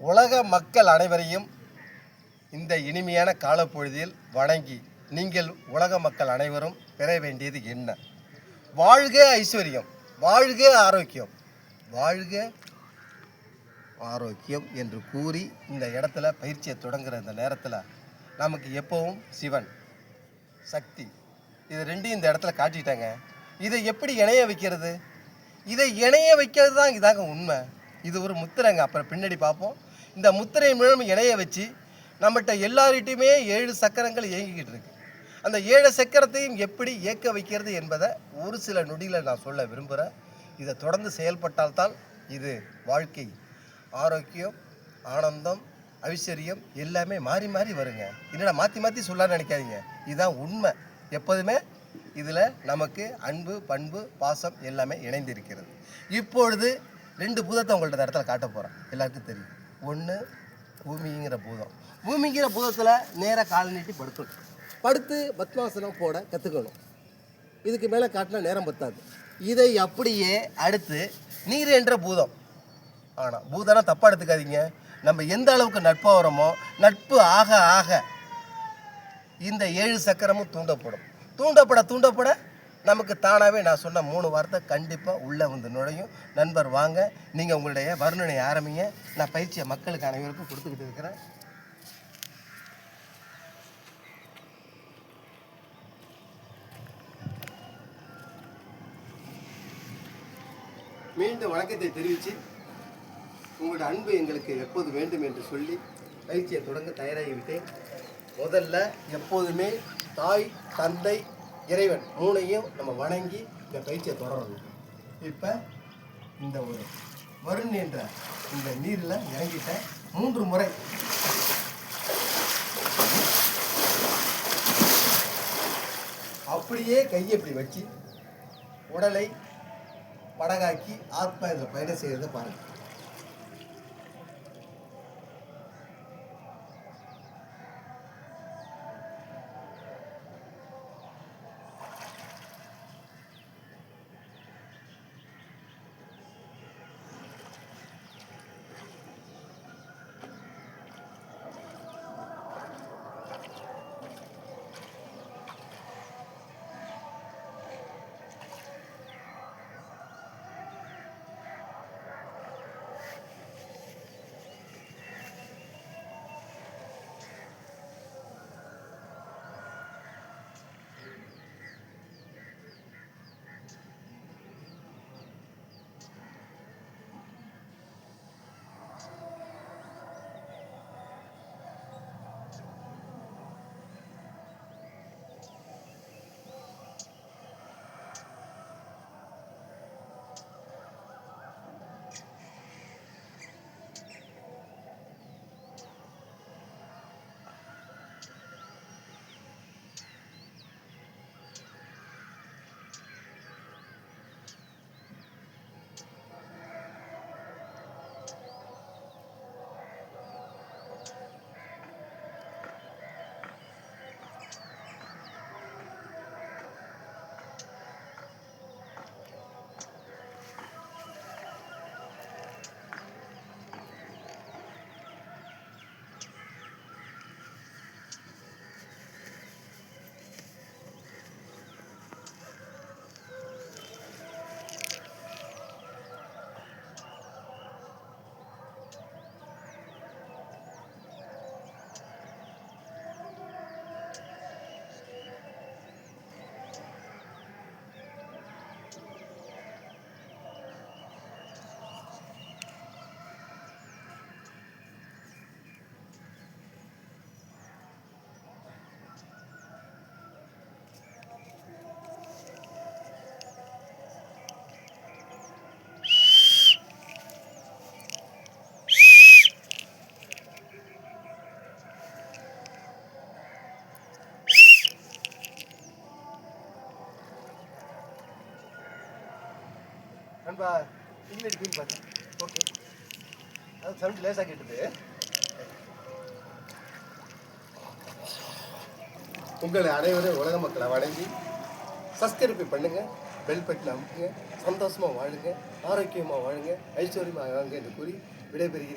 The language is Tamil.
உலக மக்கள் அனைவரையும் இந்த இனிமையான காலப்பொழுதில் வணங்கி நீங்கள் உலக மக்கள் அனைவரும் பெற வேண்டியது என்ன? வாழ்க ஐஸ்வர்யம், வாழ்க ஆரோக்கியம், வாழ்க ஆரோக்கியம் என்று கூறி இந்த இடத்துல பயிற்சியை தொடங்குகிற இந்த நேரத்தில் நமக்கு எப்பவும் சிவன் சக்தி இது ரெண்டையும் இந்த இடத்துல காட்டிட்டாங்க. இதை எப்படி இணைய வைக்கிறது? இதை இணைய வைக்கிறது தான் இதாங்க உண்மை. இது ஒரு முத்திரைங்க. அப்புறம் பின்னாடி பார்ப்போம். இந்த முத்திரை மூலம் இணைய வச்சு நம்மகிட்ட எல்லார்கிட்டையுமே 7 சக்கரங்கள் இயங்கிக்கிட்டு இருக்கு. அந்த 7 சக்கரத்தையும் எப்படி இயக்க வைக்கிறது என்பதை ஒரு சில நொடியில் நான் சொல்ல விரும்புகிறேன். இதை தொடர்ந்து செயல்பட்டால்தான் இது வாழ்க்கை ஆரோக்கியம், ஆனந்தம், ஐஸ்வர்யம் எல்லாமே மாறி மாறி வருங்க. என்னடா மாற்றி மாற்றி சொல்லலான்னு நினைக்காதீங்க. இதுதான் உண்மை. எப்போதுமே இதில் நமக்கு அன்பு, பண்பு, பாசம் எல்லாமே இணைந்திருக்கிறது. இப்பொழுது 2 பூதத்தை உங்கள்ட்ட இடத்துல காட்ட போகிறேன். எல்லாருக்கும் தெரியும். ஒன்று பூமிங்கிற பூதம். பூமிங்கிற பூதத்தில் நேராக கால் நீட்டி படுத்து பத்மாசனம் போட கற்றுக்கணும். இதுக்கு மேலே காட்டினா நேரம் பத்தாது. இதை அப்படியே அடுத்து நீர் என்ற பூதம். ஆனால் பூதம்னா தப்பாக எடுத்துக்காதீங்க. நம்ம எந்த அளவுக்கு நட்பாக வரோமோ நட்பு ஆக ஆக இந்த 7 சக்கரமும் தூண்டப்பட நமக்கு தானாகவே நான் சொன்ன 3 வார்த்தை கண்டிப்பாக உள்ளே வந்து நுழையும். நண்பர் வாங்க, நீங்கள் உங்களுடைய வர்ணனை ஆரம்பிங்க. நான் பயிற்சியை மக்களுக்கு அனைவருக்கும் கொடுத்துக்கிட்டு இருக்கிறேன். மீண்டும் வணக்கத்தை தெரிவித்து உங்களோட அன்பு எங்களுக்கு எப்போது வேண்டும் என்று சொல்லி பயிற்சியை தொடங்க தயாராகிவிட்டேன். முதல்ல எப்போதுமே தாய், தந்தை, இறைவன் 3ஐயும் நம்ம வணங்கி இந்த பயிற்சியை தொடரணும். இப்போ இந்த ஒரு வருண் என்ற இந்த நீரில் இறங்கிட்ட 3 முறை அப்படியே கையை இப்படி வச்சு உடலை படகாக்கி ஆத்மா இதில் பயணம் செய்கிறத பாருங்கள். நண்பா இங்கே இருக்குன்னு பார்த்தேன். ஓகே, அது சவுண்ட் லேசாக கேட்டுது. உங்களை அனைவரும் உலக மக்களை வணங்கி சப்ஸ்கிரைப் பண்ணுங்கள், பெல் பட்டன் அமுக்குங்க. சந்தோஷமாக வாழுங்க, ஆரோக்கியமாக வாழுங்க, ஐஸ்வர்யமாக வாங்க என்று கூறி விடைபெறுகிறேன்.